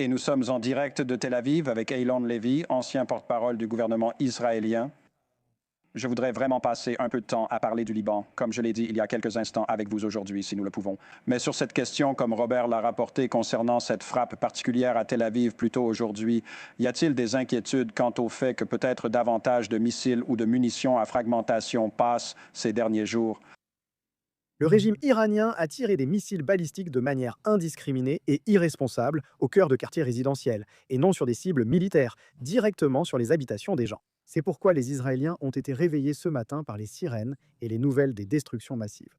Et nous sommes en direct de Tel Aviv avec Eylon Levy, ancien porte-parole du gouvernement israélien. Je voudrais vraiment passer un peu de temps à parler du Liban, comme je l'ai dit il y a quelques instants avec vous aujourd'hui, si nous le pouvons. Mais sur cette question, comme Robert l'a rapporté concernant cette frappe particulière à Tel Aviv plus tôt aujourd'hui, y a-t-il des inquiétudes quant au fait que peut-être davantage de missiles ou de munitions à fragmentation passent ces derniers jours? Le régime iranien a tiré des missiles balistiques de manière indiscriminée et irresponsable au cœur de quartiers résidentiels, et non sur des cibles militaires, directement sur les habitations des gens. C'est pourquoi les Israéliens ont été réveillés ce matin par les sirènes et les nouvelles des destructions massives.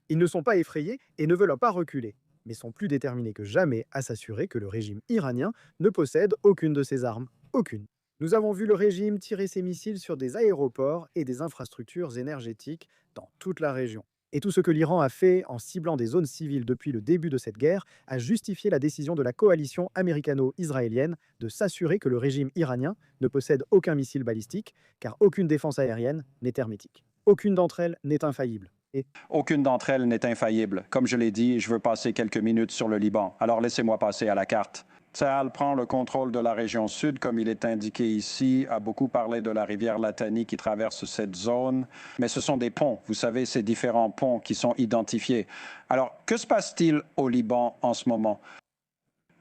Ils ne sont pas effrayés et ne veulent pas reculer, mais sont plus déterminés que jamais à s'assurer que le régime iranien ne possède aucune de ces armes. Aucune. Nous avons vu le régime tirer ses missiles sur des aéroports et des infrastructures énergétiques dans toute la région. Et tout ce que l'Iran a fait en ciblant des zones civiles depuis le début de cette guerre a justifié la décision de la coalition américano-israélienne de s'assurer que le régime iranien ne possède aucun missile balistique, car aucune défense aérienne n'est hermétique. Aucune d'entre elles n'est infaillible. Et Aucune d'entre elles n'est infaillible. Comme je l'ai dit, je veux passer quelques minutes sur le Liban. Alors laissez-moi passer à la carte. Tsahal prend le contrôle de la région sud, comme il est indiqué ici, a beaucoup parlé de la rivière Latani qui traverse cette zone, mais ce sont des ponts, vous savez, ces différents ponts qui sont identifiés. Alors, que se passe-t-il au Liban en ce moment?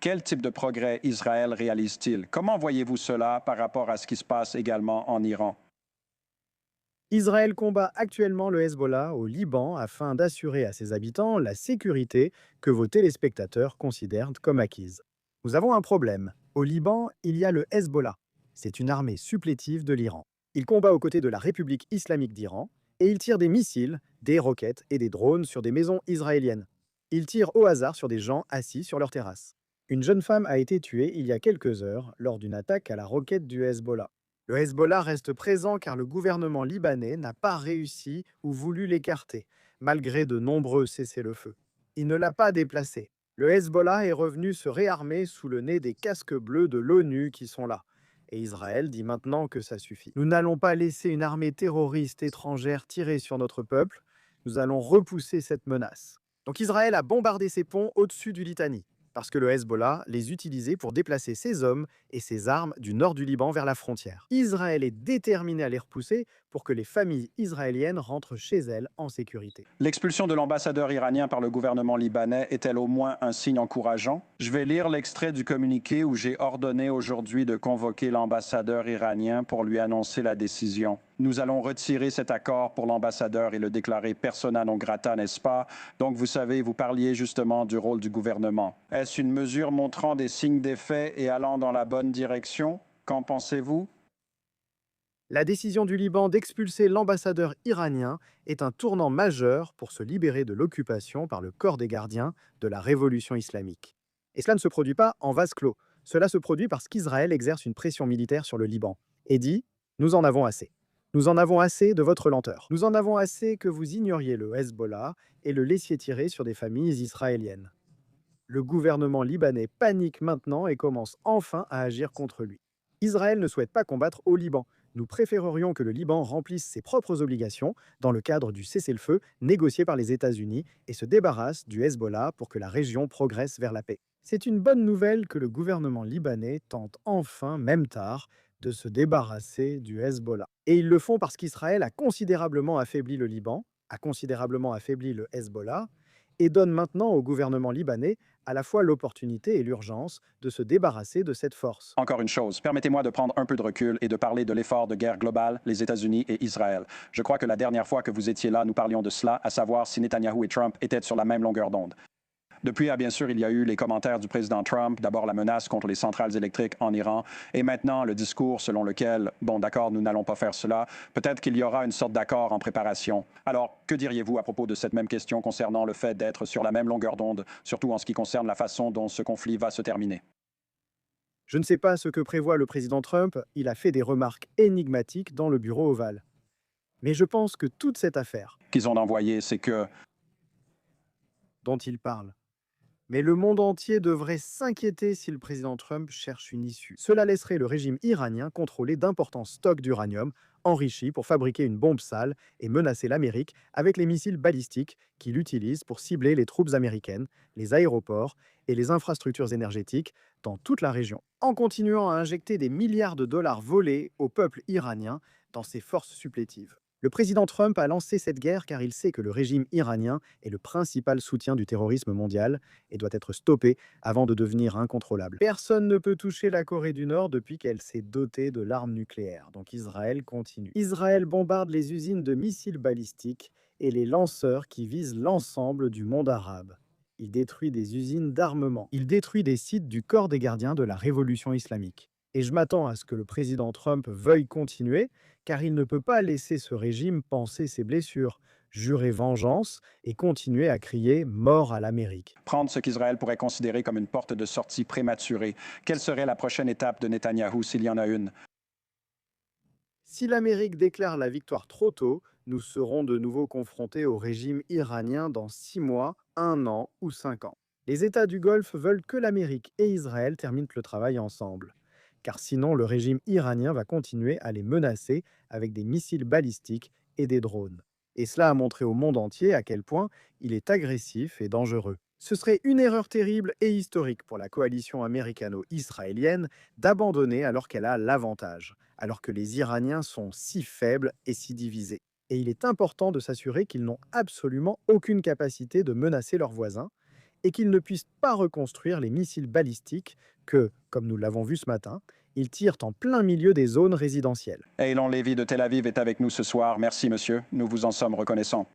Quel type de progrès Israël réalise-t-il? Comment voyez-vous cela par rapport à ce qui se passe également en Iran? Israël combat actuellement le Hezbollah au Liban afin d'assurer à ses habitants la sécurité que vos téléspectateurs considèrent comme acquise. Nous avons un problème. Au Liban, il y a le Hezbollah. C'est une armée supplétive de l'Iran. Il combat aux côtés de la République islamique d'Iran et il tire des missiles, des roquettes et des drones sur des maisons israéliennes. Il tire au hasard sur des gens assis sur leur terrasse. Une jeune femme a été tuée il y a quelques heures lors d'une attaque à la roquette du Hezbollah. Le Hezbollah reste présent car le gouvernement libanais n'a pas réussi ou voulu l'écarter, malgré de nombreux cessez-le-feu. Il ne l'a pas déplacé. Le Hezbollah est revenu se réarmer sous le nez des casques bleus de l'ONU qui sont là. Et Israël dit maintenant que ça suffit. Nous n'allons pas laisser une armée terroriste étrangère tirer sur notre peuple. Nous allons repousser cette menace. Donc Israël a bombardé ses ponts au-dessus du Litani, parce que le Hezbollah les utilisait pour déplacer ses hommes et ses armes du nord du Liban vers la frontière. Israël est déterminé à les repousser pour que les familles israéliennes rentrent chez elles en sécurité. L'expulsion de l'ambassadeur iranien par le gouvernement libanais est-elle au moins un signe encourageant? Je vais lire l'extrait du communiqué où j'ai ordonné aujourd'hui de convoquer l'ambassadeur iranien pour lui annoncer la décision. Nous allons retirer cet accord pour l'ambassadeur et le déclarer persona non grata, n'est-ce pas? Donc, vous savez, vous parliez justement du rôle du gouvernement. Est-ce une mesure montrant des signes d'effet et allant dans la bonne direction? Qu'en pensez-vous? La décision du Liban d'expulser l'ambassadeur iranien est un tournant majeur pour se libérer de l'occupation par le corps des gardiens de la révolution islamique. Et cela ne se produit pas en vase clos. Cela se produit parce qu'Israël exerce une pression militaire sur le Liban et dit « Nous en avons assez. Nous en avons assez de votre lenteur. Nous en avons assez que vous ignoriez le Hezbollah et le laissiez tirer sur des familles israéliennes. » Le gouvernement libanais panique maintenant et commence enfin à agir contre lui. Israël ne souhaite pas combattre au Liban. Nous préférerions que le Liban remplisse ses propres obligations dans le cadre du cessez-le-feu négocié par les États-Unis et se débarrasse du Hezbollah pour que la région progresse vers la paix. C'est une bonne nouvelle que le gouvernement libanais tente enfin, même tard, de se débarrasser du Hezbollah. Et ils le font parce qu'Israël a considérablement affaibli le Liban, a considérablement affaibli le Hezbollah, et donne maintenant au gouvernement libanais à la fois l'opportunité et l'urgence de se débarrasser de cette force. Encore une chose, permettez-moi de prendre un peu de recul et de parler de l'effort de guerre global, les États-Unis et Israël. Je crois que la dernière fois que vous étiez là, nous parlions de cela, à savoir si Netanyahou et Trump étaient sur la même longueur d'onde. Depuis, bien sûr, il y a eu les commentaires du président Trump, d'abord la menace contre les centrales électriques en Iran, et maintenant le discours selon lequel, bon d'accord, nous n'allons pas faire cela, peut-être qu'il y aura une sorte d'accord en préparation. Alors, que diriez-vous à propos de cette même question concernant le fait d'être sur la même longueur d'onde, surtout en ce qui concerne la façon dont ce conflit va se terminer? Je ne sais pas ce que prévoit le président Trump, il a fait des remarques énigmatiques dans le bureau ovale. Mais je pense que toute cette affaire Qu'ils ont envoyé, c'est que dont il parle, mais le monde entier devrait s'inquiéter si le président Trump cherche une issue. Cela laisserait le régime iranien contrôler d'importants stocks d'uranium enrichi pour fabriquer une bombe sale et menacer l'Amérique avec les missiles balistiques qu'il utilise pour cibler les troupes américaines, les aéroports et les infrastructures énergétiques dans toute la région, en continuant à injecter des milliards de dollars volés au peuple iranien dans ses forces supplétives. Le président Trump a lancé cette guerre car il sait que le régime iranien est le principal soutien du terrorisme mondial et doit être stoppé avant de devenir incontrôlable. Personne ne peut toucher la Corée du Nord depuis qu'elle s'est dotée de l'arme nucléaire, donc Israël continue. Israël bombarde les usines de missiles balistiques et les lanceurs qui visent l'ensemble du monde arabe. Il détruit des usines d'armement. Il détruit des sites du corps des gardiens de la révolution islamique. Et je m'attends à ce que le président Trump veuille continuer, car il ne peut pas laisser ce régime panser ses blessures, jurer vengeance et continuer à crier mort à l'Amérique. Prendre ce qu'Israël pourrait considérer comme une porte de sortie prématurée. Quelle serait la prochaine étape de Netanyahou s'il y en a une? Si l'Amérique déclare la victoire trop tôt, nous serons de nouveau confrontés au régime iranien dans 6 mois, 1 an ou 5 ans. Les États du Golfe veulent que l'Amérique et Israël terminent le travail ensemble, car sinon le régime iranien va continuer à les menacer avec des missiles balistiques et des drones. Et cela a montré au monde entier à quel point il est agressif et dangereux. Ce serait une erreur terrible et historique pour la coalition américano-israélienne d'abandonner alors qu'elle a l'avantage, alors que les Iraniens sont si faibles et si divisés. Et il est important de s'assurer qu'ils n'ont absolument aucune capacité de menacer leurs voisins et qu'ils ne puissent pas reconstruire les missiles balistiques que, comme nous l'avons vu ce matin, ils tirent en plein milieu des zones résidentielles. Eylon Lévy de Tel Aviv est avec nous ce soir. Merci, monsieur. Nous vous en sommes reconnaissants.